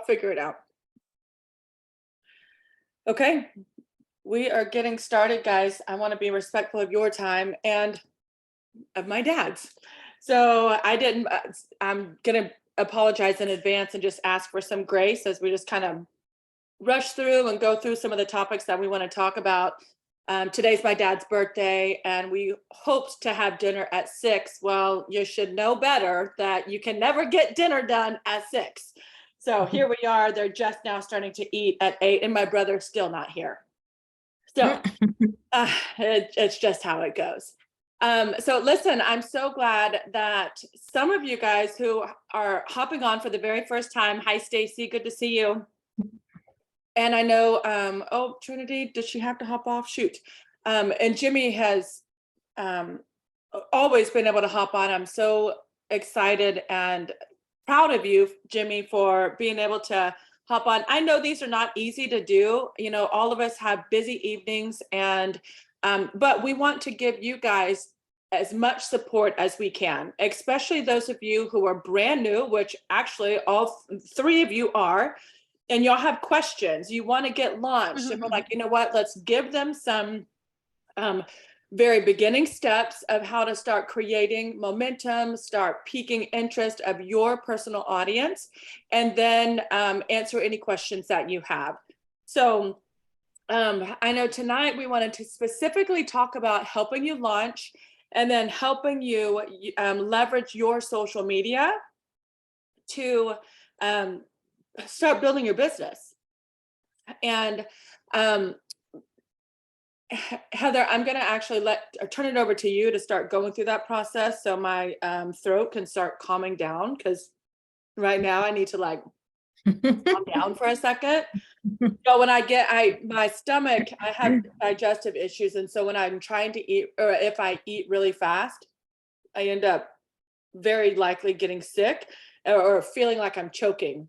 figure it out. Okay, we are getting started, guys. I want to be respectful of your time and of my dad's. So I didn't, I'm going to apologize in advance and just ask for some grace as we just kind of rush through and go through some of the topics that we want to talk about. Today's my dad's birthday, and we hoped to have dinner at 6. Well, you should know better that you can never get dinner done at 6. So here we are. They're just now starting to eat at 8, and my brother's still not here. So it's just how it goes. So listen, I'm so glad that some of you guys who are hopping on for the very first time. Hi, Stacy. Good to see you. And I know, oh, Trinity, does she have to hop off? Shoot. And Jimmy has always been able to hop on. I'm so excited and proud of you, Jimmy, for being able to hop on. I know these are not easy to do. You know, all of us have busy evenings, and but we want to give you guys as much support as we can, especially those of you who are brand new, which actually all 3 of you are. And y'all have questions, you want to get launched. And we're like, you know what, let's give them some very beginning steps of how to start creating momentum, start piquing interest of your personal audience, and then answer any questions that you have. So I know tonight we wanted to specifically talk about helping you launch and then helping you leverage your social media to start building your business. And Heather, I'm going to actually turn it over to you to start going through that process so my throat can start calming down, because right now I need to like calm down for a second. So when my stomach, I have digestive issues, and so when I'm trying to eat, or if I eat really fast, I end up very likely getting sick or feeling like I'm choking.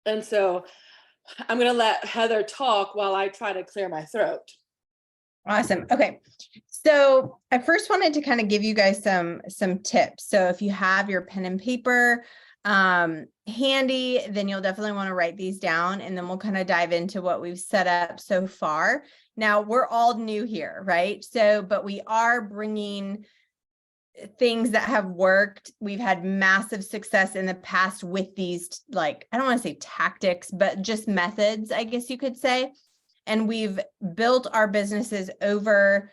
And so I'm going to let Heather talk while I try to clear my throat. Awesome. Okay. So I first wanted to kind of give you guys some tips. So if you have your pen and paper handy, then you'll definitely want to write these down, and then we'll kind of dive into what we've set up so far. Now, we're all new here, right? So, but we are bringing things that have worked. We've had massive success in the past with these, like, I don't want to say tactics, but just methods, I guess you could say. And we've built our businesses over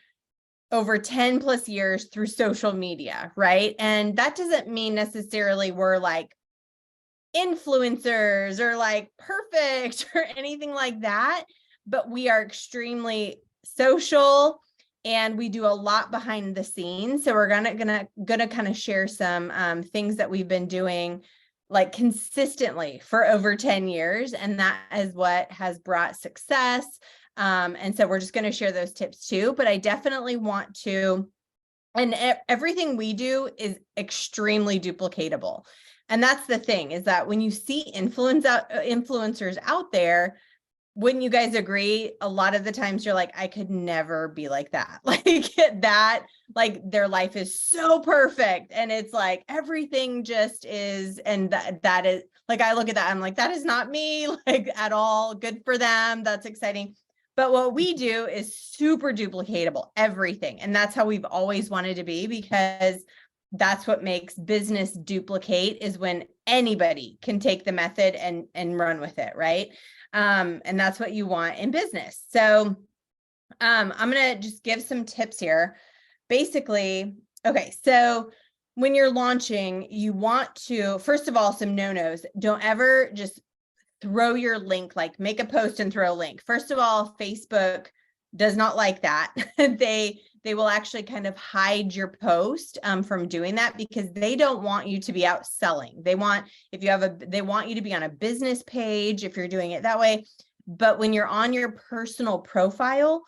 10 plus years through social media, right? And that doesn't mean necessarily we're like influencers or like perfect or anything like that, but we are extremely social. And we do a lot behind the scenes. So we're gonna kind of share some things that we've been doing like consistently for over 10 years. And that is what has brought success. And so we're just going to share those tips too. But I definitely want to, and everything we do is extremely duplicatable. And that's the thing, is that when you see influencers out there, wouldn't you guys agree? A lot of the times you're like, I could never be like that. Like that, like their life is so perfect. And it's like, everything just is. And that is like, I look at that, I'm like, that is not me, like at all. Good for them. That's exciting. But what we do is super duplicatable, everything. And that's how we've always wanted to be, because that's what makes business duplicate, is when anybody can take the method and run with it. Right. And that's what you want in business. So I'm going to just give some tips here. Basically, okay, so when you're launching, you want to, first of all, some no-nos. Don't ever just throw your link, like make a post and throw a link. First of all, Facebook does not like that. They will actually kind of hide your post from doing that, because they don't want you to be out selling. They want you to be on a business page if you're doing it that way. But when you're on your personal profile,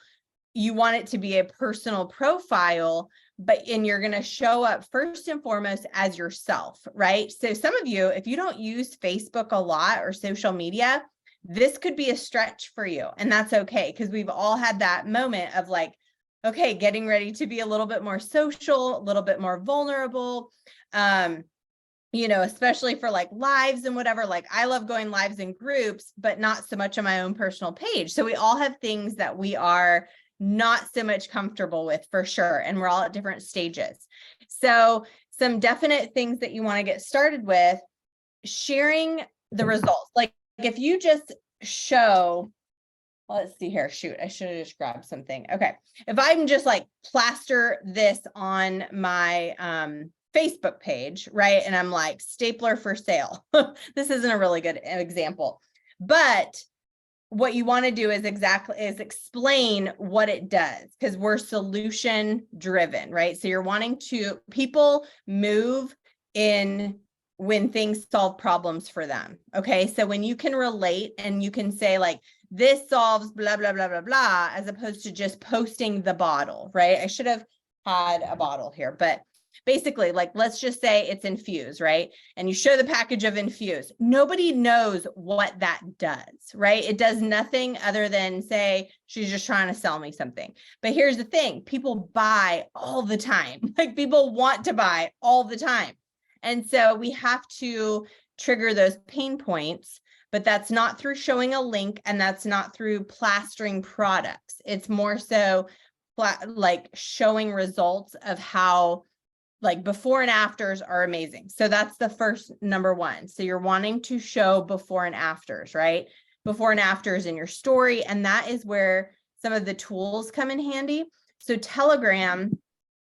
you want it to be a personal profile, and you're going to show up first and foremost as yourself, right? So some of you, if you don't use Facebook a lot or social media, this could be a stretch for you. And that's okay, because we've all had that moment of like, okay, getting ready to be a little bit more social, a little bit more vulnerable. especially for like lives and whatever, like I love going lives in groups, but not so much on my own personal page. So we all have things that we are not so much comfortable with for sure. And we're all at different stages. So some definite things that you want to get started with, sharing the results. Like if you just show, let's see here. Shoot, I should have just grabbed something. Okay. If I'm just like plaster this on my Facebook page, right? And I'm like stapler for sale. This isn't a really good example, but what you want to do is explain what it does, because we're solution driven, right? So you're wanting to, people move in when things solve problems for them. Okay. So when you can relate and you can say like, this solves blah, blah, blah, blah, blah, as opposed to just posting the bottle, right? I should have had a bottle here, but basically, like, let's just say it's Infuse, right? And you show the package of Infuse. Nobody knows what that does, right? It does nothing other than say, she's just trying to sell me something. But here's the thing, people buy all the time. Like people want to buy all the time. And so we have to trigger those pain points, but that's not through showing a link, and that's not through plastering products. It's more so like showing results of how like before and afters are amazing. So that's the first number one. So you're wanting to show before and afters, right? Before and afters in your story. And that is where some of the tools come in handy. So Telegram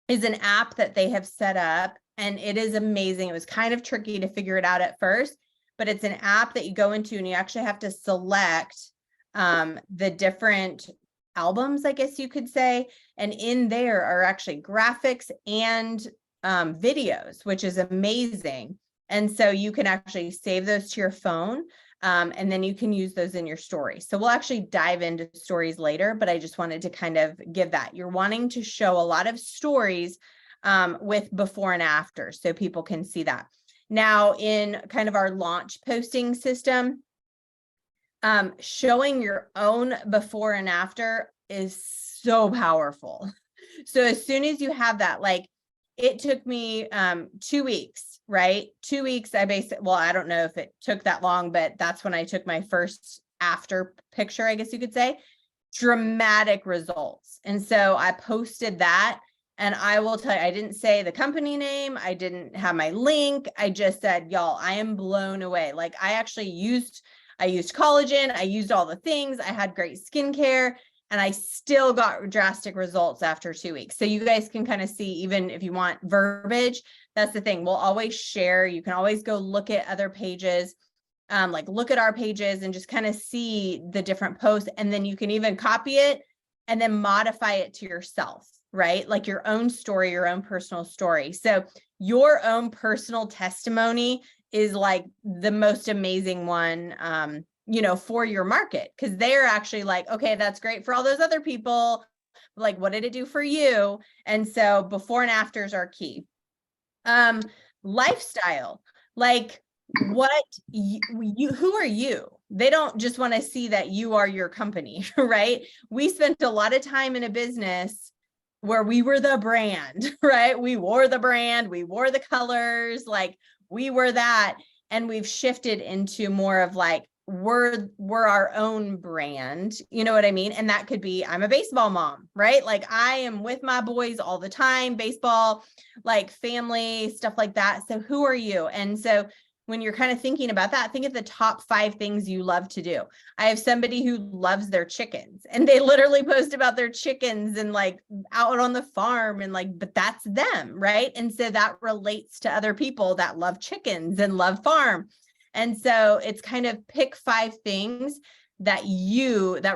is an app that they have set up, and it is amazing. It was kind of tricky to figure it out at first, but it's an app that you go into and you actually have to select the different albums, I guess you could say. And in there are actually graphics and videos, which is amazing. And so you can actually save those to your phone, and then you can use those in your story. So we'll actually dive into stories later, but I just wanted to kind of give that. You're wanting to show a lot of stories with before and after, so people can see that. Now in kind of our launch posting system, showing your own before and after is so powerful. So as soon as you have that, like it took me 2 weeks, right? 2 weeks. I don't know if it took that long, but that's when I took my first after picture, I guess you could say. Dramatic results. And so I posted that, and I will tell you, I didn't say the company name. I didn't have my link. I just said, y'all, I am blown away. Like I used collagen. I used all the things. I had great skincare, and I still got drastic results after 2 weeks. So you guys can kind of see, even if you want verbiage, that's the thing. We'll always share. You can always go look at other pages, like look at our pages and just kind of see the different posts. And then you can even copy it and then modify it to yourself, right? Like your own story, your own personal story. So your own personal testimony is like the most amazing one, for your market, because they're actually like, okay, that's great for all those other people. Like, what did it do for you? And so before and afters are key. Lifestyle, like who are you? They don't just want to see that you are your company, right? We spent a lot of time in a business where we were the brand, right? We wore the brand, we wore the colors, like we were that. And we've shifted into more of like, we're our own brand, you know what I mean? And that could be, I'm a baseball mom, right? Like I am with my boys all the time, baseball, like family, stuff like that. So who are you? And so when you're kind of thinking about that, think of the top 5 things you love to do. I have somebody who loves their chickens, and they literally post about their chickens and like out on the farm and like, but that's them, right? And so that relates to other people that love chickens and love farm. And so it's kind of pick 5 things that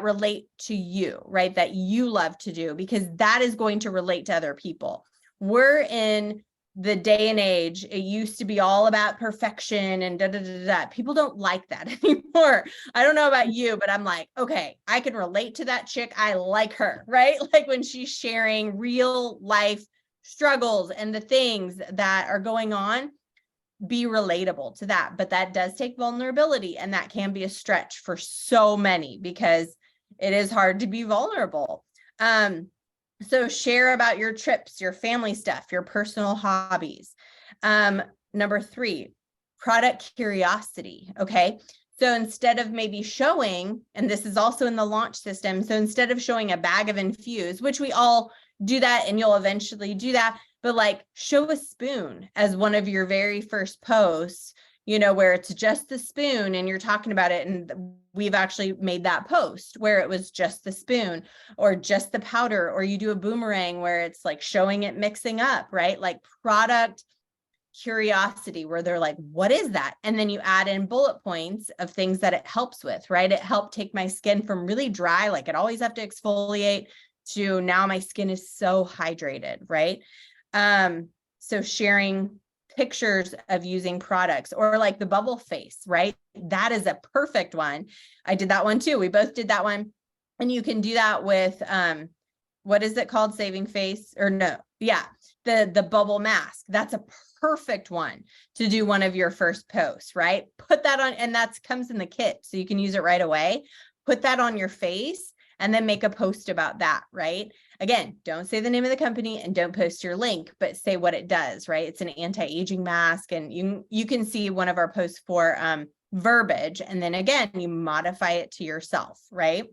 relate to you, right? That you love to do, because that is going to relate to other people. We're in the day and age, it used to be all about perfection and da da da da. People don't like that anymore. I don't know about you, but I'm like, okay, I can relate to that chick. I like her, right? Like when she's sharing real life struggles and the things that are going on, be relatable to that. But that does take vulnerability, and that can be a stretch for so many, because it is hard to be vulnerable. So share about your trips, your family stuff, your personal hobbies. number 3, product curiosity. Okay. So instead of maybe showing, and this is also in the launch system, so instead of showing a bag of Infuse, which we all do that and you'll eventually do that, but like show a spoon as one of your very first posts, you know, where it's just the spoon and you're talking about it. And we've actually made that post where it was just the spoon or just the powder, or you do a boomerang where it's like showing it mixing up, right? Like product curiosity, where they're like, what is that? And then you add in bullet points of things that it helps with, right? It helped take my skin from really dry, like it always have to exfoliate, to now my skin is so hydrated, right? So sharing pictures of using products, or like the bubble face, right? That is a perfect one. I did that one too. We both did that one. And you can do that with, what is it called? Saving face, or no. Yeah. The bubble mask. That's a perfect one to do one of your first posts, right? Put that on, and that comes in the kit, so you can use it right away. Put that on your face and then make a post about that, right? Again, don't say the name of the company and don't post your link, but say what it does, right? It's an anti-aging mask, and you can see one of our posts for verbiage, and then again, you modify it to yourself, right?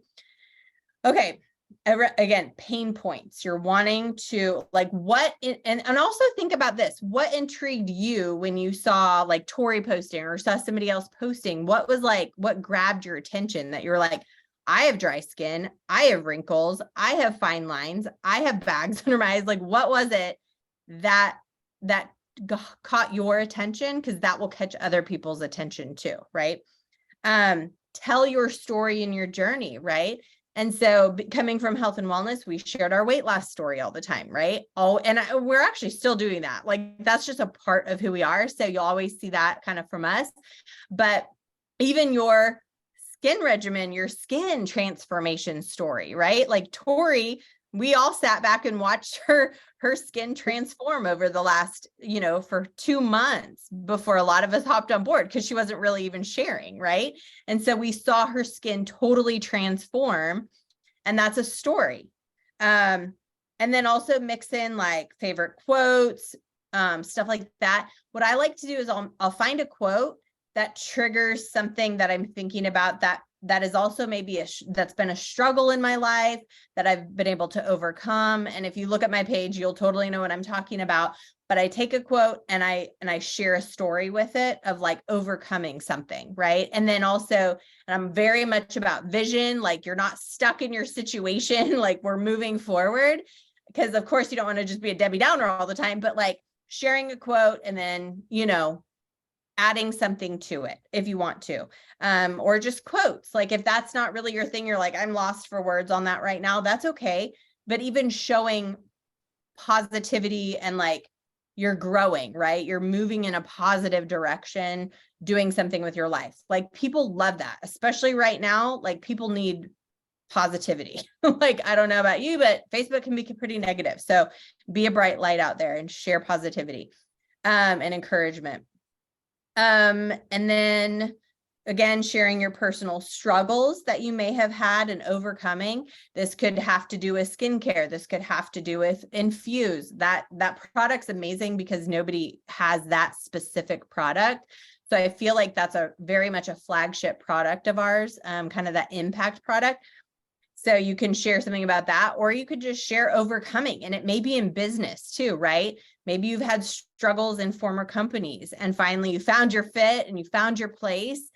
Okay. Again, pain points. You're wanting to like and also think about this. What intrigued you when you saw like Tori posting or saw somebody else posting? What was like, what grabbed your attention that you're like, I have dry skin, I have wrinkles, I have fine lines, I have bags under my eyes. Like, what was it that caught your attention? Because that will catch other people's attention too, right? Tell your story and your journey, right? And so coming from health and wellness, we shared our weight loss story all the time, right? We're actually still doing that. Like, that's just a part of who we are. So you'll always see that kind of from us. But even your skin regimen, your skin transformation story, right? Like Tori, we all sat back and watched her skin transform over the last, for 2 months before a lot of us hopped on board, because she wasn't really even sharing, right? And so we saw her skin totally transform, and that's a story. And then also mix in like favorite quotes, stuff like that. What I like to do is I'll find a quote that triggers something that I'm thinking about that is also maybe that's been a struggle in my life that I've been able to overcome. And if you look at my page, you'll totally know what I'm talking about. But I take a quote and I share a story with it of like overcoming something, right? And then also, and I'm very much about vision, like you're not stuck in your situation, like we're moving forward. Because of course you don't want to just be a Debbie Downer all the time, but like sharing a quote and then, adding something to it if you want to, or just quotes. Like if that's not really your thing, you're like, I'm lost for words on that right now, that's okay. But even showing positivity and like you're growing, right? You're moving in a positive direction, doing something with your life. Like people love that, especially right now. Like people need positivity. Like, I don't know about you, but Facebook can be pretty negative. So be a bright light out there and share positivity and encouragement. And then again, sharing your personal struggles that you may have had and overcoming. This could have to do with skincare. This could have to do with Infuse. That product's amazing because nobody has that specific product. So I feel like that's a very much a flagship product of ours, kind of that impact product. So you can share something about that, or you could just share overcoming, and it may be in business too, right? Maybe you've had struggles in former companies and finally you found your fit and you found your place.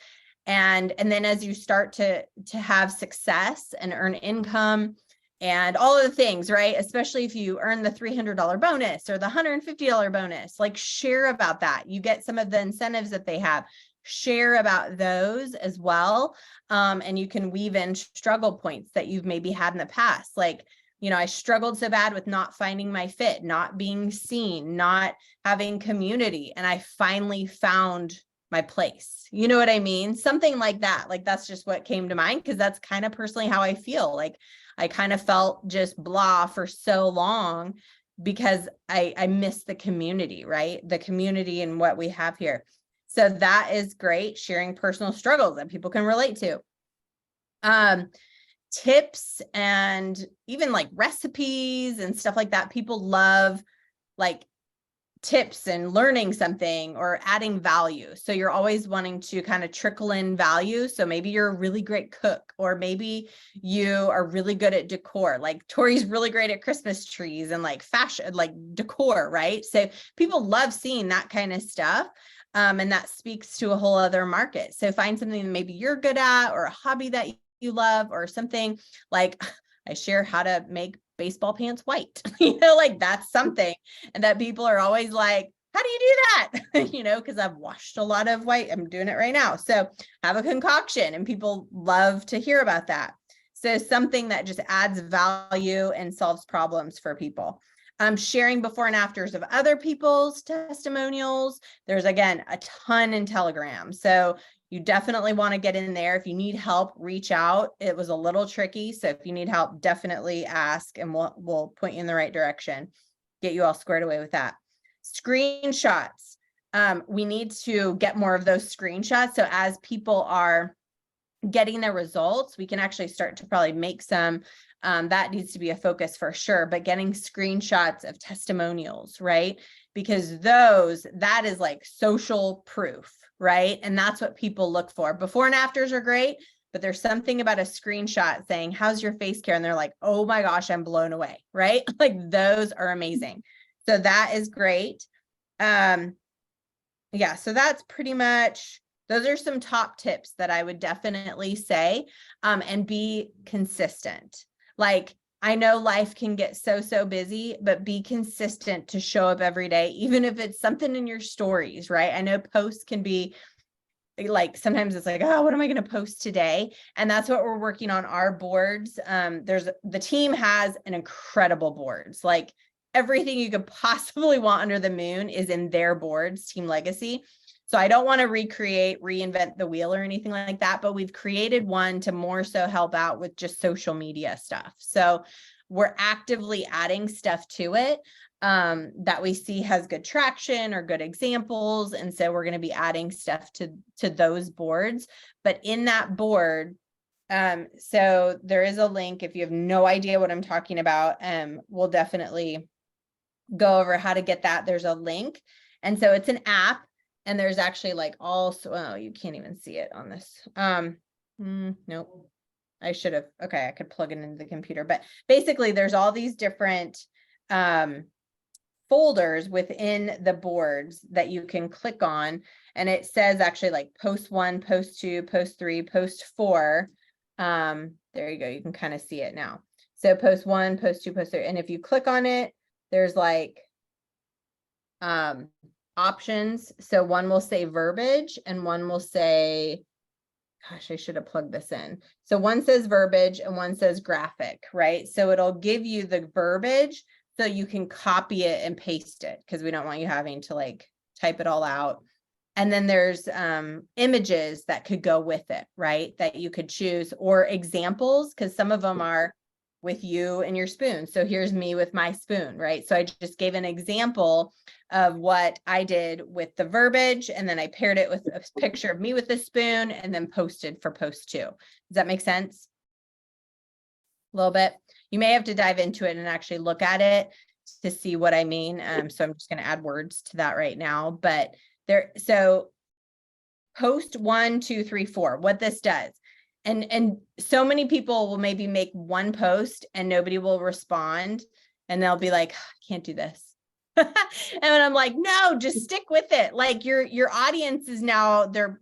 And then as you start to have success and earn income and all of the things, right? Especially if you earn the $300 bonus or the $150 bonus, like share about that. You get some of the incentives that they have. Share about those as well. And you can weave in struggle points that you've maybe had in the past. Like, I struggled so bad with not finding my fit, not being seen, not having community. And I finally found my place. You know what I mean? Something like that. Like, that's just what came to mind, because that's kind of personally how I feel. Like, I kind of felt just blah for so long because I missed the community, right? The community and what we have here. So that is great, sharing personal struggles that people can relate to. Tips and even like recipes and stuff like that. People love like tips and learning something or adding value. So you're always wanting to kind of trickle in value. So maybe you're a really great cook, or maybe you are really good at decor. Like Tori's really great at Christmas trees and like fashion, like decor, right? So people love seeing that kind of stuff. And that speaks to a whole other market. So find something that maybe you're good at, or a hobby that you love, or something like I share how to make baseball pants white, like that's something. And that people are always like, how do you do that? Because I've washed a lot of white. I'm doing it right now. So have a concoction, and people love to hear about that. So something that just adds value and solves problems for people. Sharing before and afters of other people's testimonials. There's, again, a ton in Telegram. So you definitely want to get in there. If you need help, reach out. It was a little tricky. So if you need help, definitely ask, and we'll point you in the right direction, get you all squared away with that. Screenshots. We need to get more of those screenshots. So as people are getting their results, we can actually start to probably make some. That needs to be a focus for sure, but getting screenshots of testimonials, right? Because that is like social proof, right? And that's what people look for. Before and afters are great, but there's something about a screenshot saying, how's your face care? And they're like, oh my gosh, I'm blown away, right? Like those are amazing. So that is great. Yeah, so that's pretty much, those are some top tips that I would definitely say, and be consistent. Like, I know life can get so busy, but be consistent to show up every day, even if it's something in your stories, right? I know posts can be like, sometimes it's like, oh, what am I going to post today? And that's what we're working on our boards. The team has an incredible boards, like everything you could possibly want under the moon is in their boards, Team Legacy. So I don't want to reinvent the wheel or anything like that, but we've created one to more so help out with just social media stuff. So we're actively adding stuff to it that we see has good traction or good examples. And so we're going to be adding stuff to those boards. But in that board, so there is a link. If you have no idea what I'm talking about, we'll definitely go over how to get that. There's a link. And so it's an app. And there's actually like oh, you can't even see it on this. Nope. I should have, okay, I could plug it into the computer, but basically there's all these different folders within the boards that you can click on. And it says actually like post 1, post 2, post 3, post 4. There you go. You can kind of see it now. So post 1, post 2, post 3. And if you click on it, there's like, options. So one will say verbiage and one will say, gosh, I should have plugged this in. So one says verbiage and one says graphic, right? So it'll give you the verbiage so you can copy it and paste it, because we don't want you having to like type it all out. And then there's images that could go with it, right? That you could choose, or examples, because some of them are with you and your spoon. So here's me with my spoon, right? So I just gave an example of what I did with the verbiage, and then I paired it with a picture of me with the spoon and then posted for post 2. Does that make sense? A little bit. You may have to dive into it and actually look at it to see what I mean. So I'm just going to add words to that right now, but so post 1, 2, 3, 4, what this does. And so many people will maybe make one post and nobody will respond, and they'll be like, I can't do this. And I'm like, no, just stick with it. Like your audience is now, they're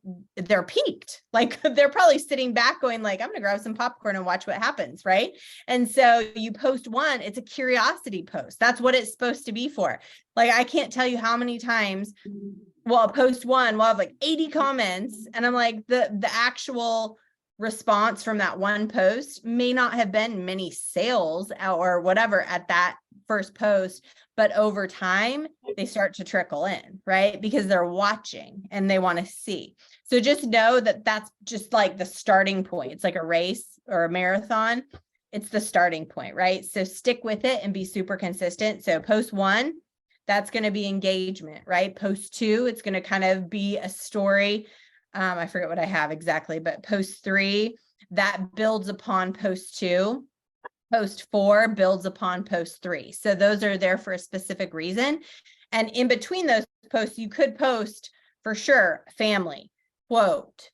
peaked. Like they're probably sitting back going like, I'm gonna grab some popcorn and watch what happens, right? And so you post one, it's a curiosity post. That's what it's supposed to be for. Like, I can't tell you how many times, well, I'll post one, we'll have like 80 comments, and I'm like, the actual response from that one post may not have been many sales or whatever at that first post, but over time they start to trickle in, right? Because they're watching and they want to see. So just know that that's just like the starting point. It's like a race or a marathon. It's the starting point, right? So stick with it and be super consistent. So post 1, that's going to be engagement, right? Post 2, it's going to kind of be a story. I forget what I have exactly, but post 3, that builds upon post 2. Post 4 builds upon post 3. So those are there for a specific reason. And in between those posts, you could post for sure family, quote,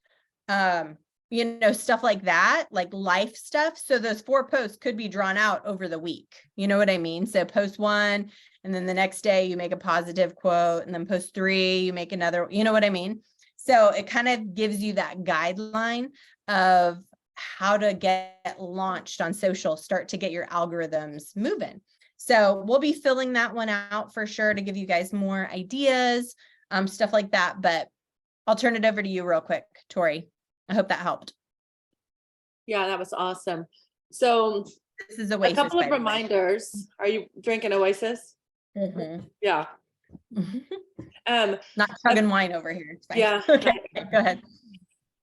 stuff like that, like life stuff. So those 4 posts could be drawn out over the week. You know what I mean? So post 1, and then the next day you make a positive quote, and then post 3, you make another, you know what I mean? So it kind of gives you that guideline of how to get launched on social, start to get your algorithms moving. So we'll be filling that one out for sure to give you guys more ideas, stuff like that. But I'll turn it over to you real quick, Tori. I hope that helped. Yeah, that was awesome. So This is a Oasis. couple of by the way. reminders. Are you drinking Oasis? Mhm. Yeah. Not chugging wine over here. It's fine. Yeah. Okay, go ahead.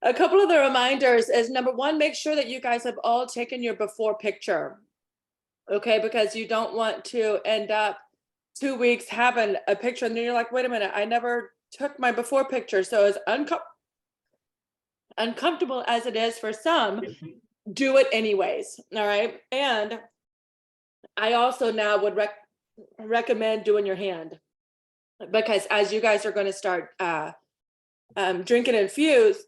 A couple of the reminders is, number one, make sure that you guys have all taken your before picture. Okay, because you don't want to end up 2 weeks having a picture and then you're like, wait a minute, I never took my before picture. So as uncomfortable as it is for some, do it anyways. All right. And I also now would recommend doing your hand, because as you guys are going to start drinking Infuse,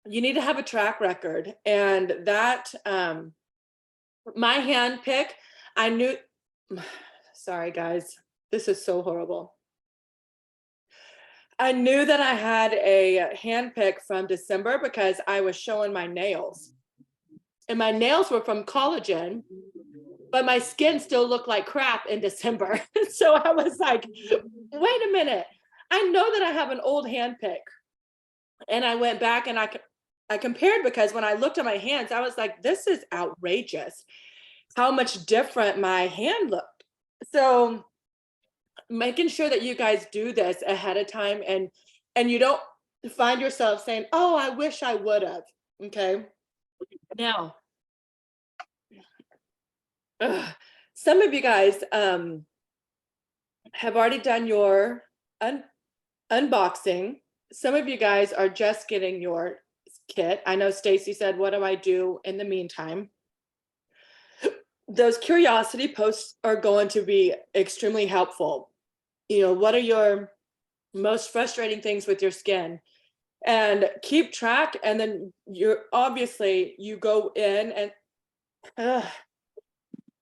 you need to have a track record. And that my hand pick, I knew, sorry guys, this is so horrible. I knew that I had a hand pick from December because I was showing my nails, and my nails were from collagen, but my skin still looked like crap in December. So I was like, wait a minute, I know that I have an old hand pick. And I went back and I compared, because when I looked at my hands, I was like, this is outrageous how much different my hand looked. So making sure that you guys do this ahead of time, and you don't find yourself saying, oh, I wish I would have. Okay. Now, some of you guys have already done your unboxing. Some of you guys are just getting your kit. I know Stacy said, what do I do in the meantime? Those curiosity posts are going to be extremely helpful. What are your most frustrating things with your skin? And keep track. And then you go in and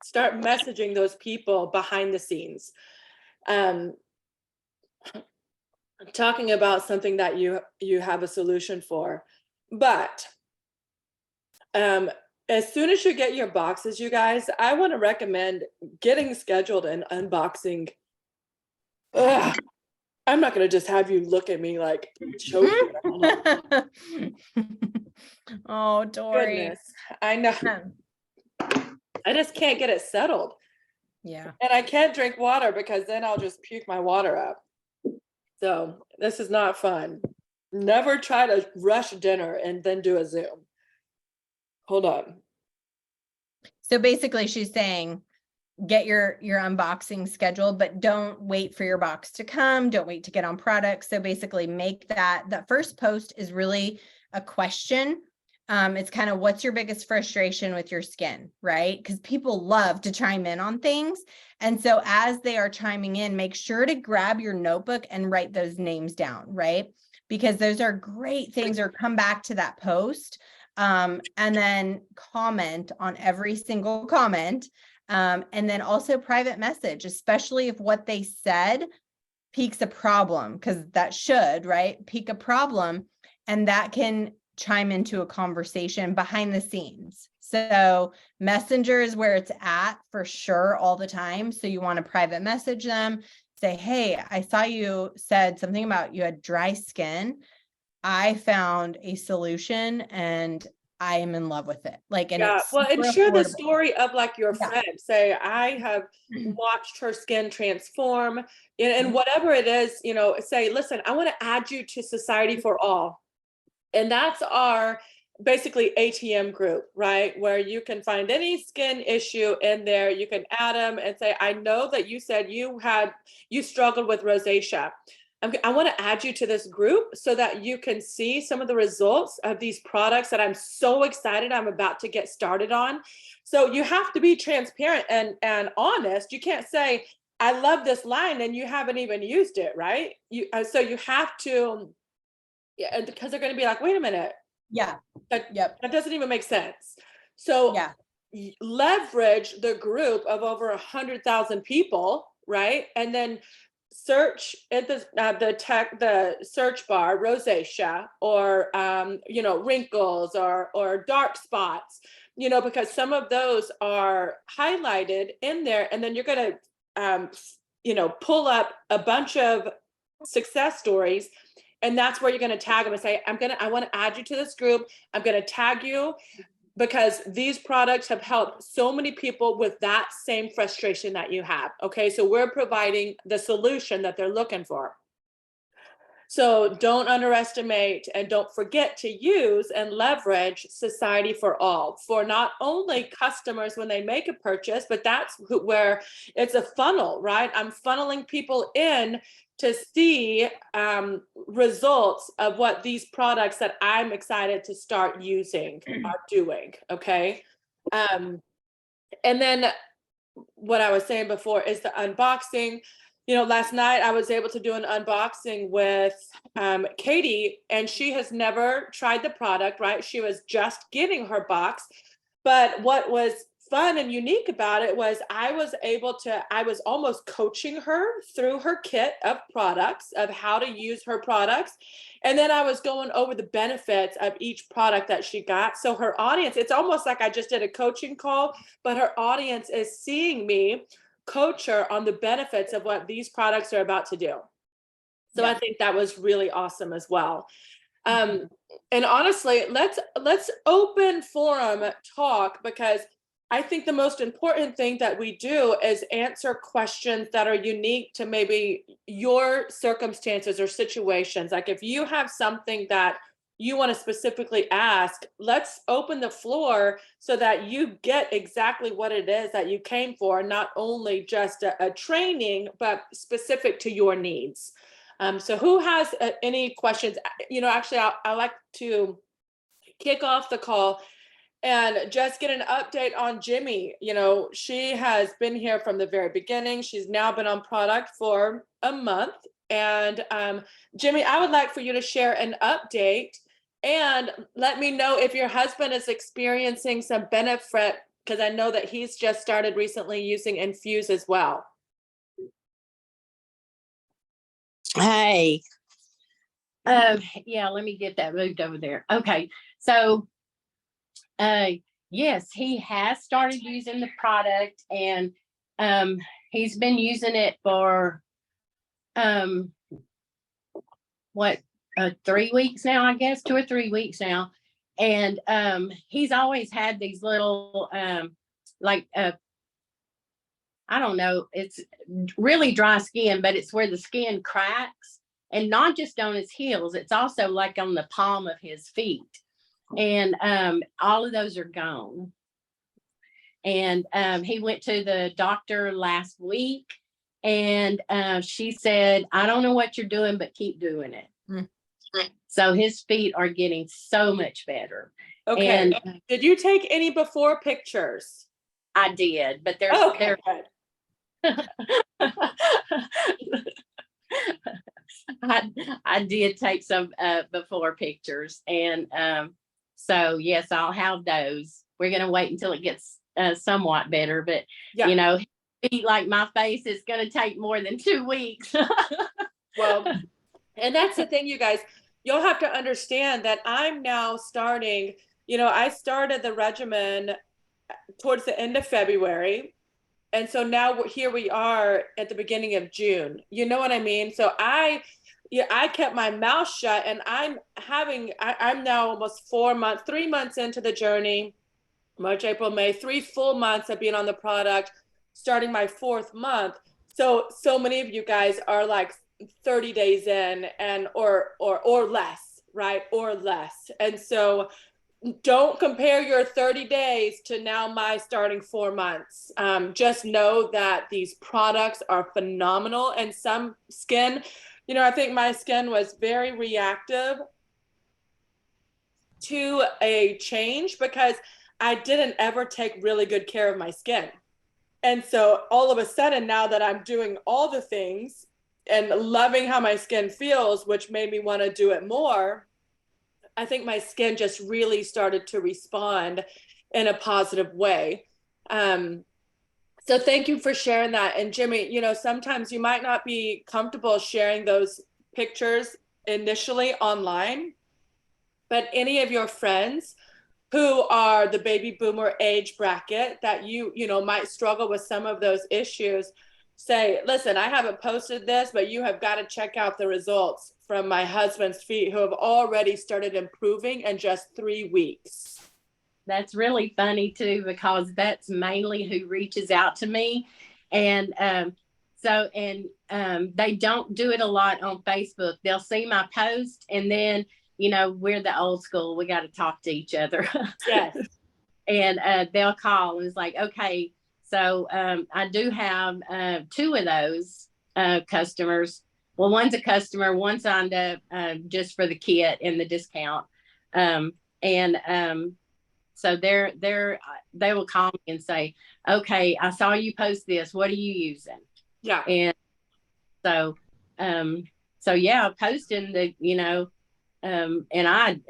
start messaging those people behind the scenes, talking about something that you have a solution for. But as soon as you get your boxes, you guys, I want to recommend getting scheduled and unboxing. I'm not going to just have you look at me like choking. Oh, Tori. Goodness, I know. I just can't get it settled. Yeah. And I can't drink water because then I'll just puke my water up. So this is not fun. Never try to rush dinner and then do a Zoom. Hold on. So basically she's saying, get your unboxing scheduled, but don't wait for your box to come. Don't wait to get on products. So basically make that first post is really a question. It's kind of, what's your biggest frustration with your skin, right? Because people love to chime in on things. And so as they are chiming in, make sure to grab your notebook and write those names down, right? Because those are great things, or come back to that post and then comment on every single comment. And then also private message, especially if what they said piques a problem, because that should, right, pique a problem, and that can chime into a conversation behind the scenes. So Messenger is where it's at for sure all the time. So you want to private message them, say, hey, I saw you said something about you had dry skin. I found a solution and I am in love with it. Like, and yeah, it's well, and share the affordable. story of like your Yeah. friend. Say, I have watched her skin transform, and whatever it is, say, listen, I want to add you to Society for All. And that's our basically ATM group, right? Where you can find any skin issue in there. You can add them and say, I know that you said you struggled with rosacea. I want to add you to this group so that you can see some of the results of these products that I'm so excited I'm about to get started on. So you have to be transparent and honest. You can't say, I love this line and you haven't even used it, right? So you have to, yeah, because they're going to be like, wait a minute, Yeah. that, Yep. that doesn't even make sense. So Yeah. leverage the group of over 100,000 people, right? And then search at the search bar rosacea or wrinkles or dark spots, because some of those are highlighted in there, and then you're going to pull up a bunch of success stories, and that's where you're going to tag them and say, I want to add you to this group. I'm going to tag you because these products have helped so many people with that same frustration that you have. Okay, so we're providing the solution that they're looking for. So don't underestimate and don't forget to use and leverage Society for All for not only customers when they make a purchase, but that's where it's a funnel, right? I'm funneling people in to see results of what these products that I'm excited to start using are doing, okay? And then what I was saying before is the unboxing. Last night I was able to do an unboxing with Katie, and she has never tried the product, right? She was just getting her box. But what was fun and unique about it was I was almost coaching her through her kit of products, of how to use her products. And then I was going over the benefits of each product that she got. So her audience, it's almost like I just did a coaching call, but her audience is seeing me coach her on the benefits of what these products are about to do. So I think that was really awesome as well. And honestly, let's open forum talk, because I think the most important thing that we do is answer questions that are unique to maybe your circumstances or situations. Like if you have something that you want to specifically ask, let's open the floor so that you get exactly what it is that you came for, not only just a training, but specific to your needs. So who has any questions? Actually, I like to kick off the call and just get an update on Jimmy. She has been here from the very beginning. She's now been on product for a month. And Jimmy, I would like for you to share an update and let me know if your husband is experiencing some benefit, because I know that he's just started recently using Infuse as well. Hey, yeah, let me get that moved over there. Okay, so, yes, he has started using the product, and he's been using it for 3 weeks now, I guess, 2 or 3 weeks now, and he's always had these little I don't know, it's really dry skin, but it's where the skin cracks, and not just on his heels, it's also like on the palm of his feet. And all of those are gone. And he went to the doctor last week, and she said, I don't know what you're doing, but keep doing it. So his feet are getting so much better. Okay. And did you take any before pictures? I did, but there's I did take some before pictures, and so yes, I'll have those. We're gonna wait until it gets somewhat better, but feet like my face is gonna take more than 2 weeks. Well, and that's the thing, you guys, you'll have to understand that I'm now starting, I started the regimen towards the end of February. And so now here we are at the beginning of June. You know what I mean? So I kept my mouth shut, and I'm now almost 3 months into the journey, March, April, May, 3 full months of being on the product, starting my 4th month. So many of you guys are like 30 days in or less, right? Or less. And so don't compare your 30 days to now my starting 4 months. Just know that these products are phenomenal. And some skin, I think my skin was very reactive to a change because I didn't ever take really good care of my skin. And so all of a sudden, now that I'm doing all the things and loving how my skin feels, which made me want to do it more, I think my skin just really started to respond in a positive way. So thank you for sharing that. And Jimmy, sometimes you might not be comfortable sharing those pictures initially online, but any of your friends who are the baby boomer age bracket that might struggle with some of those issues, say, listen, I haven't posted this, but you have got to check out the results from my husband's feet who have already started improving in just 3 weeks. That's really funny too, because that's mainly who reaches out to me. And they don't do it a lot on Facebook. They'll see my post and then, we're the old school. We got to talk to each other. Yes. And they'll call and it's like, okay, so I do have 2 of those customers. Well, one's a customer, one signed up just for the kit and the discount. So they will call me and say, okay, I saw you post this. What are you using? Yeah. And so yeah, posting the, and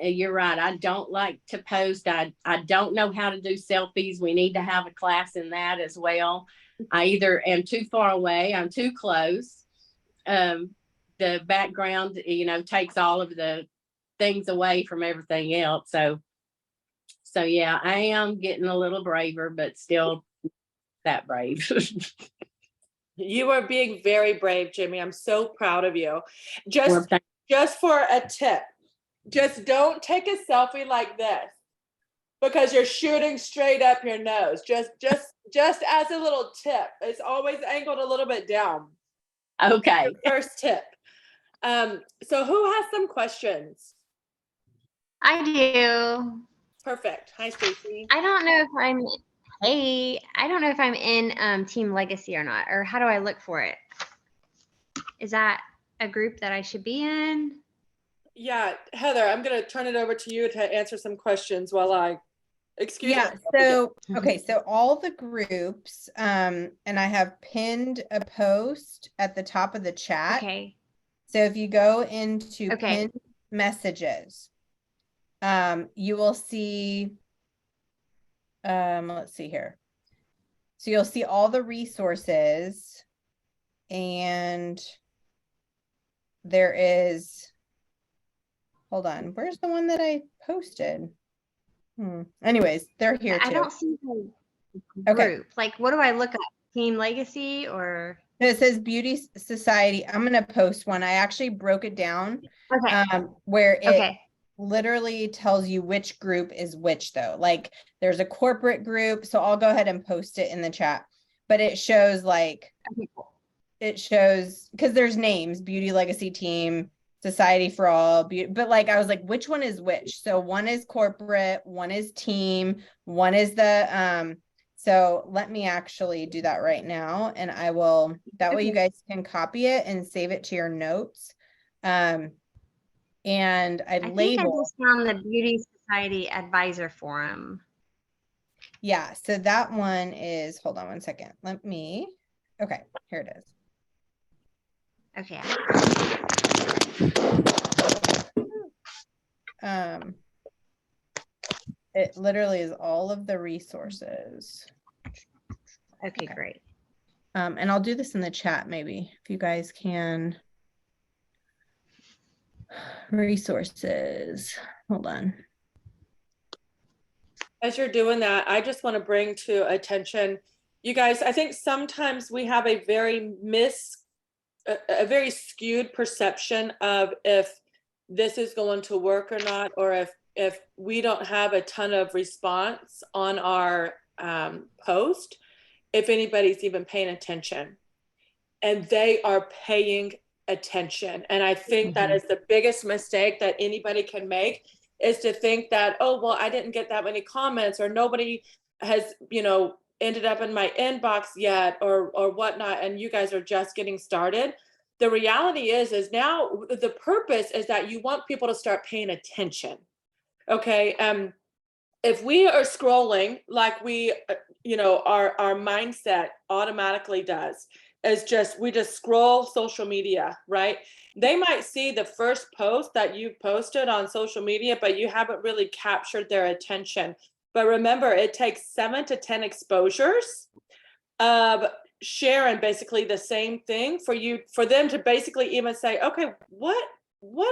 you're right. I don't like to post. I don't know how to do selfies. We need to have a class in that as well. I either am too far away, I'm too close. The background, takes all of the things away from everything else. So yeah, I am getting a little braver, but still that brave. You are being very brave, Jimmy. I'm so proud of you. Just for a tip, just don't take a selfie like this because you're shooting straight up your nose. Just as a little tip, it's always angled a little bit down. Okay. First tip. So who has some questions? I do. Perfect. Hi, Stacy. I don't know if I'm in Team Legacy or not, or how do I look for it? Is that a group that I should be in? Yeah, Heather, I'm going to turn it over to you to answer some questions while I excuse me. So, okay. So all the groups, and I have pinned a post at the top of the chat. Okay. So if you go into pinned messages, you will see, let's see here. So you'll see all the resources and there is, hold on, where's the one that I posted? Anyways, they're here too. I don't see the group. Like, what do I look at? Team Legacy or? It says Beauty Society. I'm going to post one. I actually broke it down where it literally tells you which group is which though. Like there's a corporate group. So I'll go ahead and post it in the chat, but it shows because there's names, Beauty Legacy Team, Society for All, but like, I was like, which one is which? So one is corporate, one is team, one is the, so let me actually do that right now. And I will, that way you guys can copy it and save it to your notes. And I think I just found the Beauty Society Advisor Forum. Yeah. So that one is, hold on one second. Okay, here it is. Okay. It literally is all of the resources. Okay, great. And I'll do this in the chat maybe if you guys can. Resources. Hold on. As you're doing that, I just want to bring to attention, you guys, I think sometimes we have a very skewed perception of if this is going to work or not, or if we don't have a ton of response on our post, if anybody's even paying attention. And they are paying attention. And I think that is the biggest mistake that anybody can make, is to think that, oh, well, I didn't get that many comments, or nobody has, ended up in my inbox yet, or whatnot, and you guys are just getting started. The reality is now the purpose is that you want people to start paying attention. Okay. if we are scrolling like we, our mindset automatically does, is just, we just scroll social media, right? They might see the first post that you posted on social media, but you haven't really captured their attention. But remember, it takes 7 to 10 exposures of sharing basically the same thing for them to basically even say, okay, what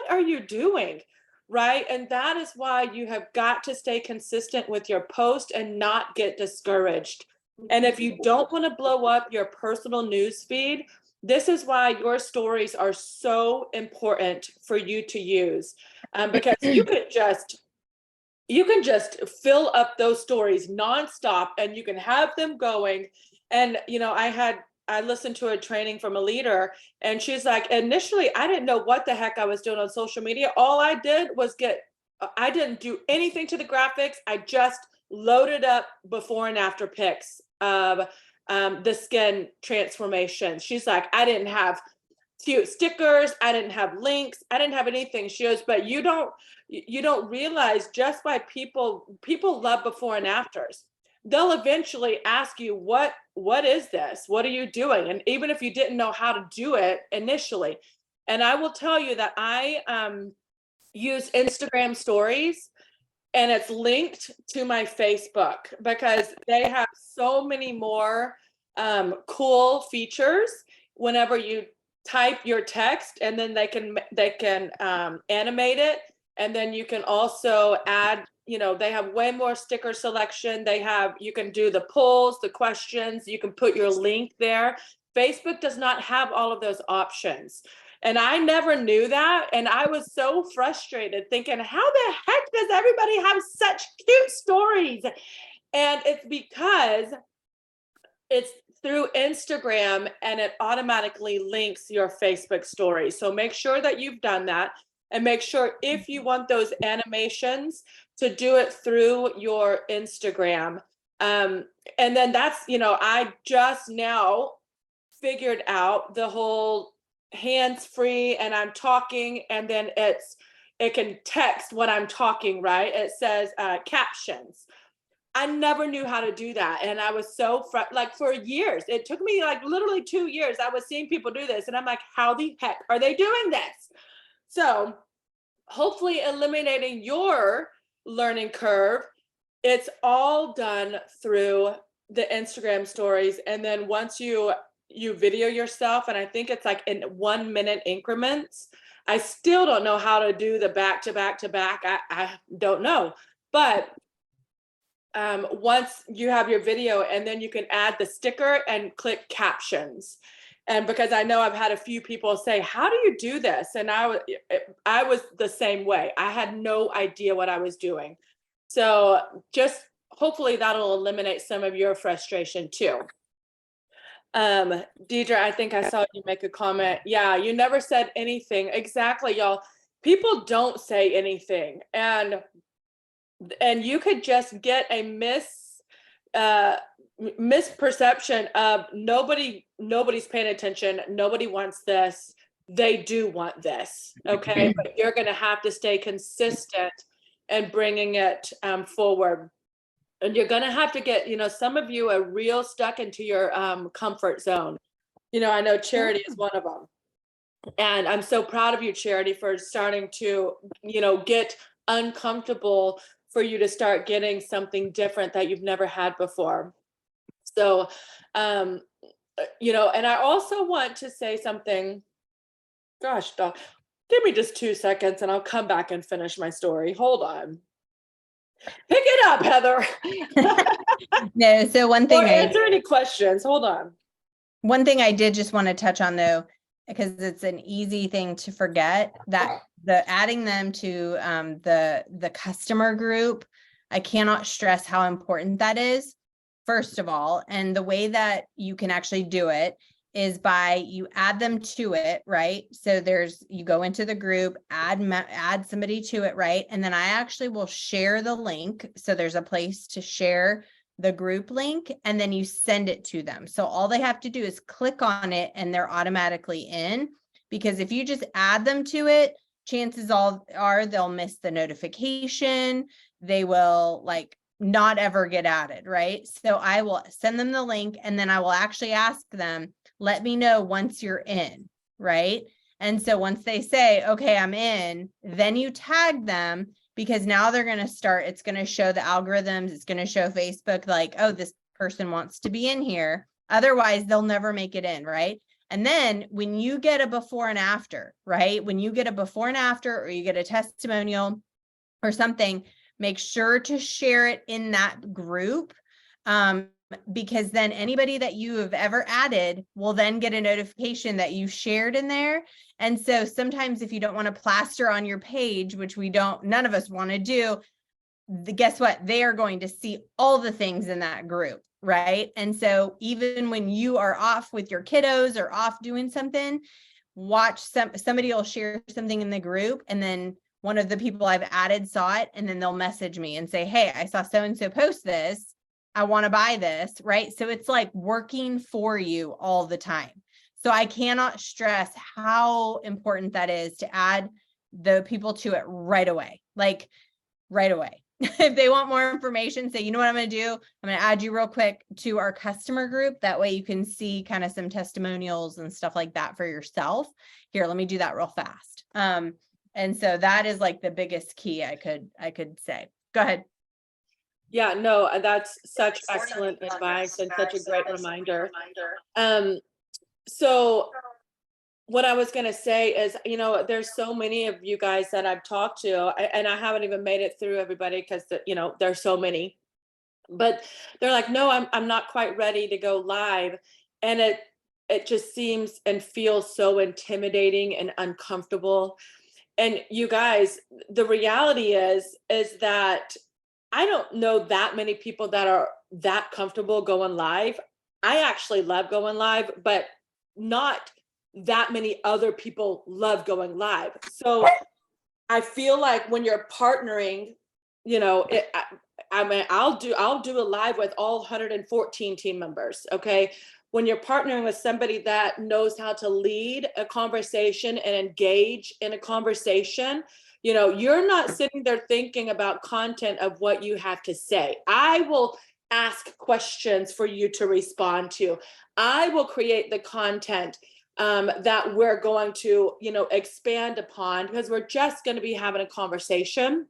are you doing? Right. And that is why you have got to stay consistent with your post and not get discouraged. And if you don't want to blow up your personal news feed, this is why your stories are so important for you to use, because you can just fill up those stories nonstop and you can have them going. And, I listened to a training from a leader, and she's like, initially, I didn't know what the heck I was doing on social media. All I did was I didn't do anything to the graphics. I just loaded up before and after pics of the skin transformation. She's like, I didn't have cute stickers. I didn't have links. I didn't have anything. She goes, but you don't realize just by people love before and afters. They'll eventually ask you, what is this? What are you doing? And even if you didn't know how to do it initially. And I will tell you that I use Instagram stories, and it's linked to my Facebook because they have so many more cool features whenever you type your text, and then they can animate it. And then you can also add, they have way more sticker selection. You can do the polls, the questions, you can put your link there. Facebook does not have all of those options. And I never knew that. And I was so frustrated thinking, how the heck does everybody have such cute stories? And it's because it's through Instagram, and it automatically links your Facebook story. So make sure that you've done that. And make sure, if you want those animations, to do it through your Instagram. And then that's, I just now figured out the whole hands-free, and I'm talking, and then it can text when I'm talking, right? It says captions. I never knew how to do that. And I was so for years, it took me like literally 2 years. I was seeing people do this, and I'm like, how the heck are they doing this? So hopefully eliminating your learning curve. It's all done through the Instagram stories. And then once you video yourself, and I think it's like in 1 minute increments. I still don't know how to do the back to back to back. I don't know. But once you have your video, and then you can add the sticker and click captions. And because I know I've had a few people say, how do you do this? And I was the same way. I had no idea what I was doing. So just hopefully that'll eliminate some of your frustration too. Deidre, I think I saw you make a comment. Yeah, you never said anything. Exactly, y'all. People don't say anything. And you could just get a misperception of nobody's paying attention. Nobody wants this. They do want this. Okay. But you're going to have to stay consistent and bringing it forward. And you're going to have to get, some of you are real stuck into your comfort zone. I know Charity is one of them. And I'm so proud of you, Charity, for starting to, get uncomfortable, for you to start getting something different that you've never had before. So, and I also want to say something. Gosh, Doc, give me just 2 seconds and I'll come back and finish my story. Hold on. Pick it up, Heather. No, so one thing. Or answer any questions. Hold on. One thing I did just want to touch on, though, because it's an easy thing to forget, that the adding them to the customer group, I cannot stress how important that is, first of all. And the way that you can actually do it is by you add them to it, right? So you go into the group, add somebody to it, right? And then I actually will share the link. So there's a place to share the group link, and then you send it to them. So all they have to do is click on it and they're automatically in, because if you just add them to it, chances are they'll miss the notification. they will like not ever get added, right? So I will send them the link and then I will actually ask them, let me know once you're in, right? And so once they say, okay, I'm in, then you tag them, because now they're going to start, it's going to show the algorithms, it's going to show Facebook like, oh, this person wants to be in here. Otherwise, they'll never make it in, right? And then when you get a before and after, right? When you get a before and after, or you get a testimonial or something, make sure to share it in that group. Because then anybody that you have ever added will then get a notification that you shared in there. And so sometimes if you don't want to plaster on your page, which none of us want to do, guess what? They are going to see all the things in that group, right? And so even when you are off with your kiddos or off doing something, watch somebody will share something in the group, and then one of the people I've added saw it, and then they'll message me and say, hey, I saw so-and-so post this. I want to buy this, right? So it's like working for you all the time. So I cannot stress how important that is to add the people to it right away, like right away. If they want more information, say, you know what I'm going to do? I'm going to add you real quick to our customer group. That way you can see kind of some testimonials and stuff like that for yourself. Here, let me do that real fast. And so that is like the biggest key I could say. Go ahead. Yeah, no, that's such excellent advice and such a great reminder. So what I was going to say is, there's so many of you guys that I've talked to, and I haven't even made it through everybody because, there's so many, but they're like, no, I'm not quite ready to go live. And it just seems and feels so intimidating and uncomfortable. And you guys, the reality is that I don't know that many people that are that comfortable going live. I actually love going live, but not that many other people love going live. So I feel like when you're partnering, I'll do a live with all 114 team members. Okay. When you're partnering with somebody that knows how to lead a conversation and engage in a conversation, you're not sitting there thinking about content of what you have to say. I will ask questions for you to respond to. I will create the content that we're going to, expand upon, because we're just going to be having a conversation.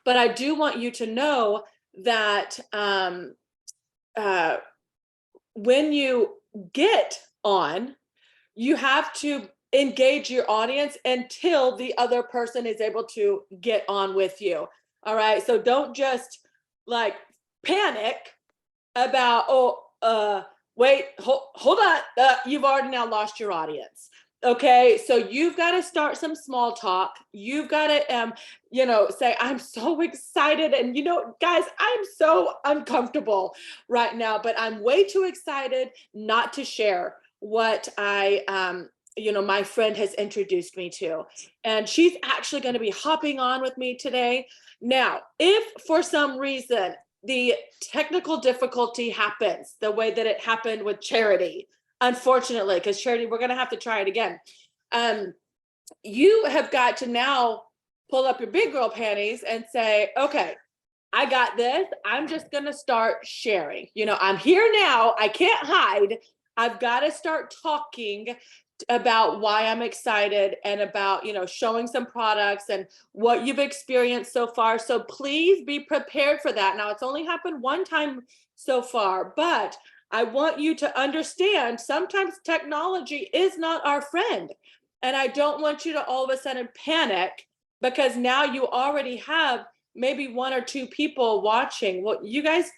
But I do want you to know that when you get on, you have to engage your audience until the other person is able to get on with you. All right. So don't just like panic about, wait, hold on. You've already now lost your audience. Okay. So you've got to start some small talk. You've got to, say, I'm so excited. And, guys, I'm so uncomfortable right now, but I'm way too excited not to share what my friend has introduced me to. And she's actually going to be hopping on with me today. Now, if for some reason the technical difficulty happens the way that it happened with Charity, unfortunately, because Charity, we're going to have to try it again. You have got to now pull up your big girl panties and say, okay, I got this. I'm just going to start sharing. I'm here now. I can't hide. I've got to start talking about why I'm excited and about, showing some products and what you've experienced so far. So please be prepared for that. Now, it's only happened one time so far, but I want you to understand sometimes technology is not our friend. And I don't want you to all of a sudden panic because now you already have maybe one or two people watching. Well, you guys,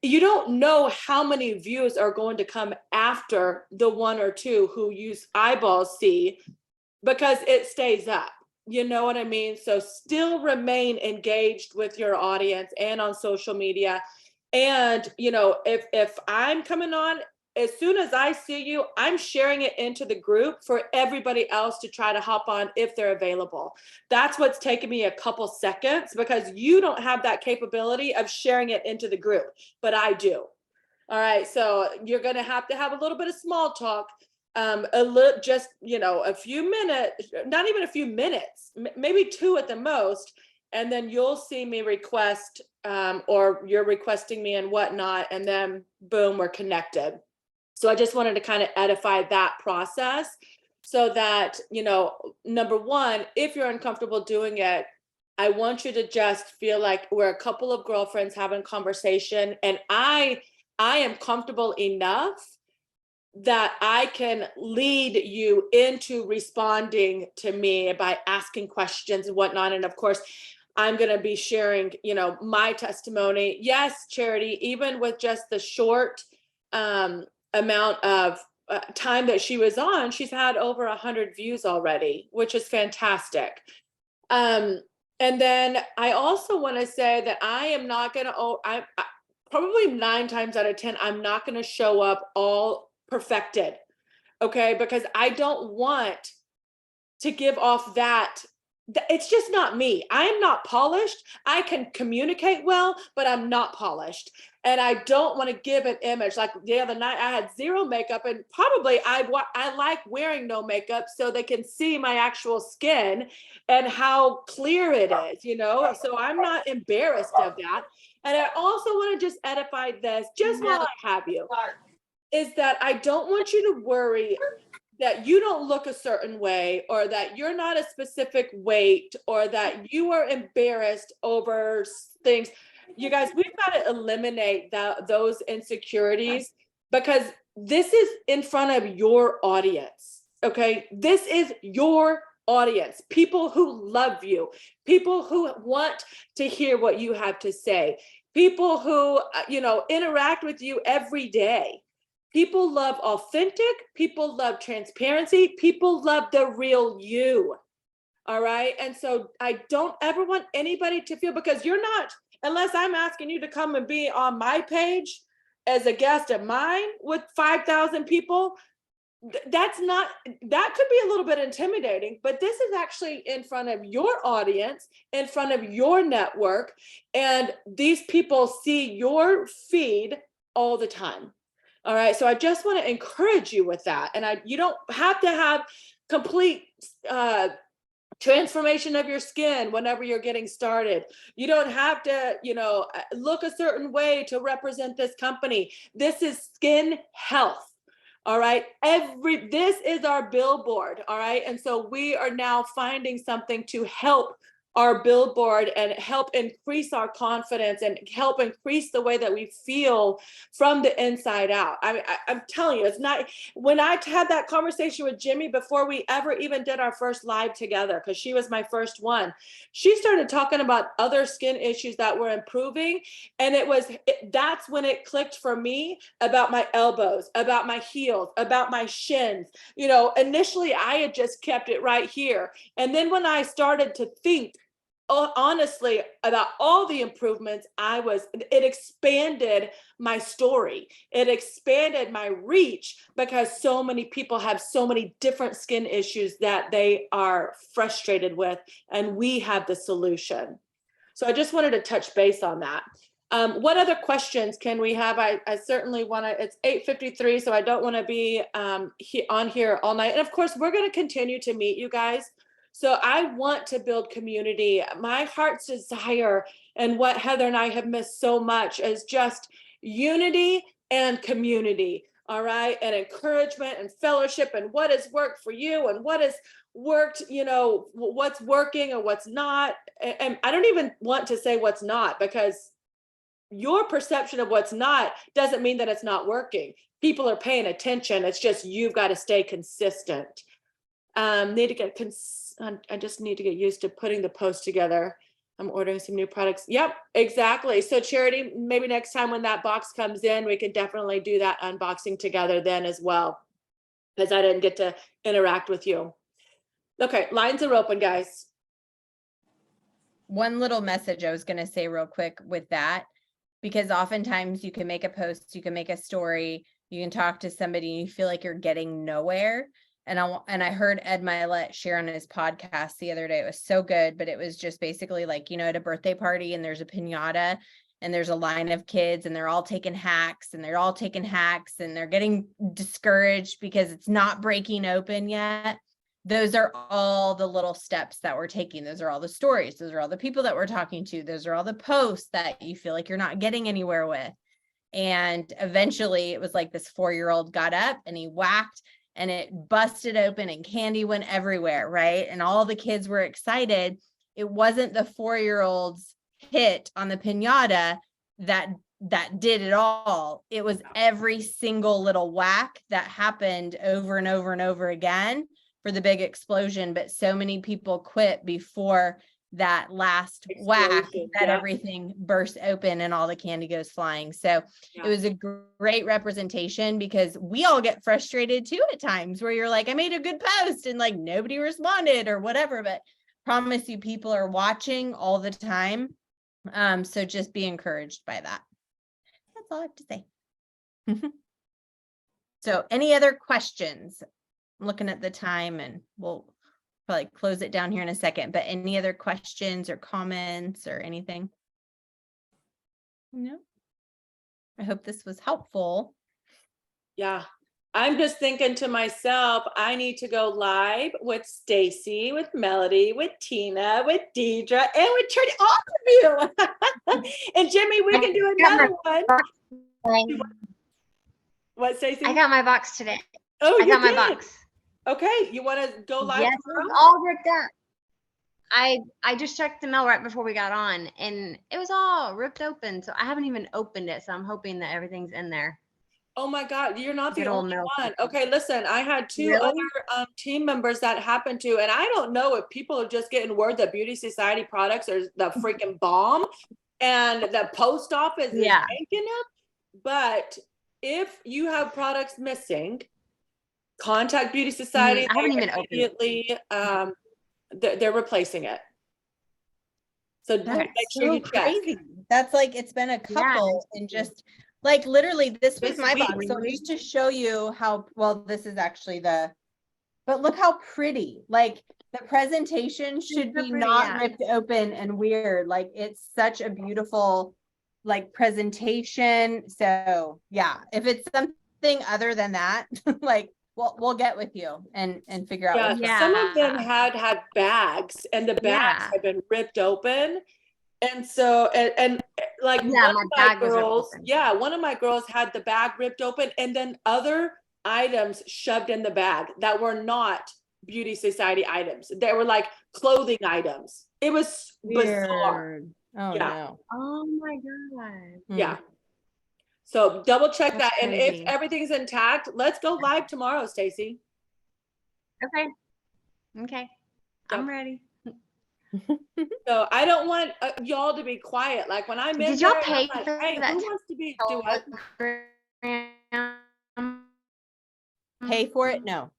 you don't know how many views are going to come after the one or two who use eyeballs see, because it stays up. You know what I mean? So still remain engaged with your audience and on social media. And, if I'm coming on, as soon as I see you, I'm sharing it into the group for everybody else to try to hop on if they're available. That's what's taken me a couple seconds, because you don't have that capability of sharing it into the group, but I do. All right. So you're going to have a little bit of small talk, a few minutes, not even a few minutes, maybe two at the most. and then you'll see me request, or you're requesting me and whatnot, and then boom, we're connected. So I just wanted to kind of edify that process so that, number one, if you're uncomfortable doing it, I want you to just feel like we're a couple of girlfriends having conversation, and I am comfortable enough that I can lead you into responding to me by asking questions and whatnot. And of course, I'm going to be sharing, my testimony. Yes, Charity, even with just the short amount of time that she was on, she's had over 100 views already, which is fantastic. And then I also want to say that I am not going to, I probably 9 times out of 10, I'm not going to show up all perfected. Okay. Because I don't want to give off that. It's just not me. I am not polished. I can communicate well, but I'm not polished. And I don't want to give an image. Like the other night, I had zero makeup, and probably I like wearing no makeup so they can see my actual skin and how clear it is, So I'm not embarrassed of that. And I also want to just edify this, just while I have you, is that I don't want you to worry that you don't look a certain way, or that you're not a specific weight, or that you are embarrassed over things. You guys, we've got to eliminate those insecurities, because this is in front of your audience. Okay. This is your audience, people who love you, people who want to hear what you have to say, people who, interact with you every day. People love authentic, people love transparency, people love the real you. All right. And so I don't ever want anybody to feel, because you're not, unless I'm asking you to come and be on my page as a guest of mine with 5,000 people, that could be a little bit intimidating, but this is actually in front of your audience, in front of your network. And these people see your feed all the time. All right. So I just want to encourage you with that. And you don't have to have complete transformation of your skin whenever you're getting started. You don't have to, look a certain way to represent this company. This is skin health. All right. This is our billboard. All right. And so we are now finding something to help our billboard and help increase our confidence and help increase the way that we feel from the inside out. I'm telling you, it's not, when I had that conversation with Jimmy before we ever even did our first live together, because she was my first one, she started talking about other skin issues that were improving. And that's when it clicked for me about my elbows, about my heels, about my shins. Initially I had just kept it right here. And then when I started to think honestly about all the improvements, it expanded my story. It expanded my reach, because so many people have so many different skin issues that they are frustrated with, and we have the solution. So I just wanted to touch base on that. What other questions can we have? I certainly want to, it's 8:53, so I don't want to be on here all night. And of course, we're going to continue to meet you guys. So I want to build community. My heart's desire, and what Heather and I have missed so much, is just unity and community. All right. And encouragement and fellowship, and what has worked for you and what has worked, what's working and what's not. And I don't even want to say what's not, because your perception of what's not doesn't mean that it's not working. People are paying attention. It's just, you've got to stay consistent. I just need to get used to putting the post together. I'm ordering some new products. Yep, exactly. So Charity, maybe next time when that box comes in, we can definitely do that unboxing together then as well, because I didn't get to interact with you. Okay, lines are open, guys. One little message I was going to say real quick with that, because oftentimes you can make a post, you can make a story, you can talk to somebody, and you feel like you're getting nowhere. And I heard Ed Milet share on his podcast the other day. It was so good, but it was just basically like, at a birthday party, and there's a piñata, and there's a line of kids, and they're all taking hacks, and they're getting discouraged because it's not breaking open yet. those are all the little steps that we're taking. Those are all the stories. Those are all the people that we're talking to. Those are all the posts that you feel like you're not getting anywhere with. And eventually it was like this 4-year-old got up and he whacked and it busted open and candy went everywhere, right? And all the kids were excited. It wasn't the 4-year-old's hit on the piñata that did it all. It was every single little whack that happened over and over and over again for the big explosion. But so many people quit before that last whack Explosion, that yeah. everything burst open and all the candy goes flying. So Yeah. it was a great representation, because we all get frustrated too at times where you're like, I made a good post and like nobody responded or whatever, but promise you people are watching all the time. So just be encouraged by that. That's all I have to say. So any other questions? I'm looking at the time and we'll probably close it down here in a second, but any other questions or comments or anything? No. I hope this was helpful. Yeah. I'm just thinking to myself, I need to go live with Stacy, with Melody, with Tina, with Deidre, and with Trinity, all of you. And Jimmy, we can do another one. What, Stacy? I got my box today. Oh, I you got my did? box. Okay, you want to go live Yes, it tomorrow? was all ripped up. I just checked the mail right before we got on and it was all ripped open. So I haven't even opened it. So I'm hoping that everything's in there. Oh my God, you're not the Good old only milk. one. Okay, listen, I had two Really? other team members that happened to, and I don't know if people are just getting word that Beauty Society products are the freaking bomb and the post office is Yeah. making it. But if you have products missing, contact Beauty Society. I haven't They even opened it. immediately, they're replacing it. So That's make sure you check. crazy. That's like, it's been a couple and just like literally this was This my box. week. So just to show you how, well, this is actually but look how pretty, like the presentation should so be pretty, not yeah. ripped open and weird. Like it's such a beautiful like presentation. So yeah, if it's something other than that, like we'll get with you and figure out. Yeah, what's Yeah. some of them had bags and the bags Yeah. had been ripped open. And so, and like Yeah, one my of my bag was ripped girls, open. yeah, one of my girls had the bag ripped open and then other items shoved in the bag that were not Beauty Society items. They were like clothing items. It was bizarre. weird. Oh Yeah. no. Oh my God. Yeah. So double check That's that. And if crazy. everything's intact, let's go live tomorrow, Stacy. Okay. Okay. I'm ready. So I don't want y'all to be quiet. Like when I'm in Did y'all there, pay I'm like, for hey, that who wants to be do what? Pay for it? No.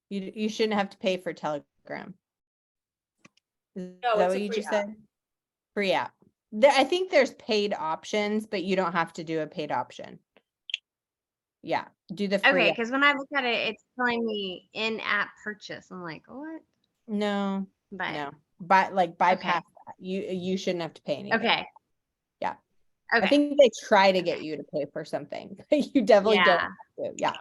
You shouldn't have to pay for Telegram. Is No, that it's what a you free just app. said? Free app. I think there's paid options, but you don't have to do a paid option. Yeah, do the free Okay, app. because when I look at it, it's telling me in-app purchase. I'm like, what? No, But no. Bypass that. You shouldn't have to pay anything. okay. Yeah. Okay. I think they try to get you to pay for something. You definitely don't have to. Yeah.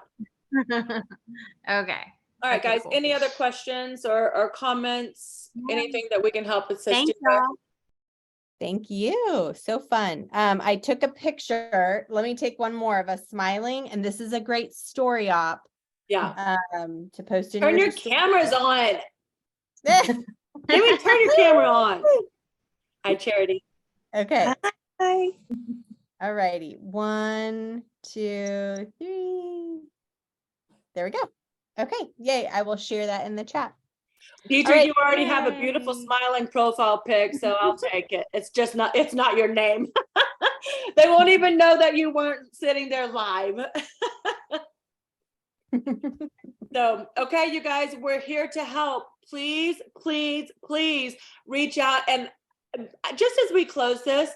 Okay. All right, Okay, guys, cool. any other questions or comments? No. Anything that we can help assist Thank you with? y'all. Thank you. So fun. I took a picture. Let me take one more of us smiling. And this is a great story op Yeah. to post in Turn your story. cameras on. Jimmy, turn your camera on. Hi, Charity. Okay. Hi. All righty. 1, 2, 3. There we go. Okay. Yay. I will share that in the chat. Deidre, All right. you already have a beautiful Yay. smiling profile pic, so I'll take it. It's not your name. They won't even know that you weren't sitting there live. So, okay, you guys, we're here to help. Please, please, please reach out. And just as we close this,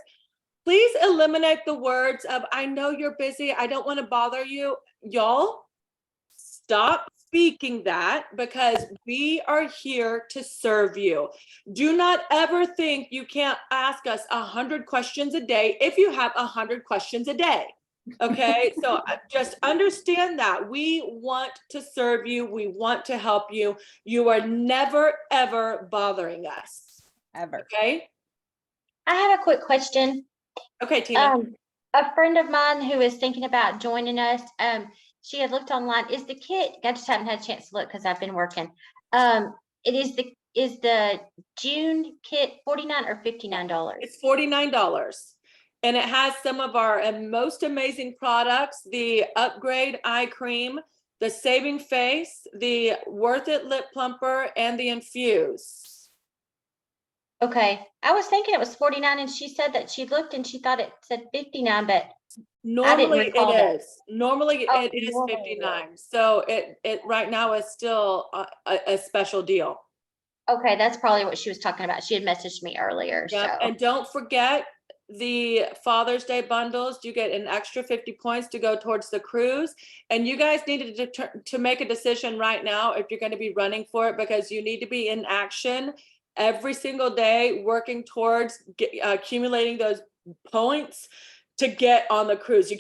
please eliminate the words of, I know you're busy. I don't want to bother you. Y'all, stop speaking that, because we are here to serve you. Do not ever think you can't ask us 100 questions a day if you have 100 questions a day. Okay, so just understand that we want to serve you. We want to help you. You are never, ever bothering us. Ever. Okay? I have a quick question. Okay, Tina. A friend of mine who is thinking about joining us, she had looked online. Is the kit, I just haven't had a chance to look because I've been working. Is the June kit $49 or $59? It's $49. And it has some of our most amazing products, the Upgrade Eye Cream, the Saving Face, the Worth It Lip Plumper, and the Infuse. Okay, I was thinking it was 49 and she said that she looked and she thought it said 59, but Normally recall that. it is. Normally Oh, it is normally it is. 59. So it right now is still a special deal. okay, that's probably what she was talking about. She had messaged me earlier, Yep, so. and don't forget the Father's Day bundles. You get an extra 50 points to go towards the cruise. And you guys need to make a decision right now if you're going to be running for it, because you need to be in action every single day, working towards accumulating those points to get on the cruise.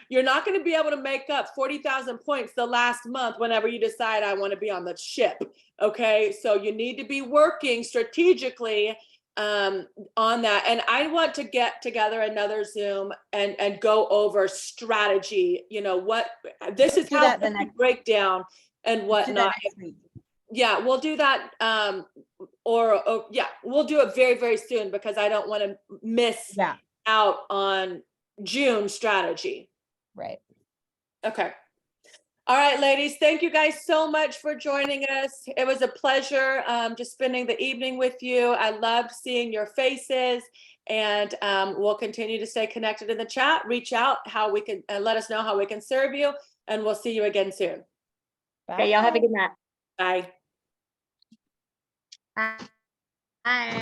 You're not going to be able to make up 40,000 points the last month whenever you decide I want to be on the ship. Okay, so you need to be working strategically on that. And I want to get together another Zoom and go over strategy. You know what? This is Do how that the we next- break down and Do that whatnot. next week. Yeah, we'll do that. Or yeah, we'll do it very, very soon because I don't want to miss Yeah, out on June strategy. right. Okay. All right, ladies, thank you guys so much for joining us. It was a pleasure just spending the evening with you. I loved seeing your faces, and we'll continue to stay connected in the chat. Reach out how we can let us know how we can serve you, and we'll see you again soon. Okay, y'all have a good night. Bye. Bye.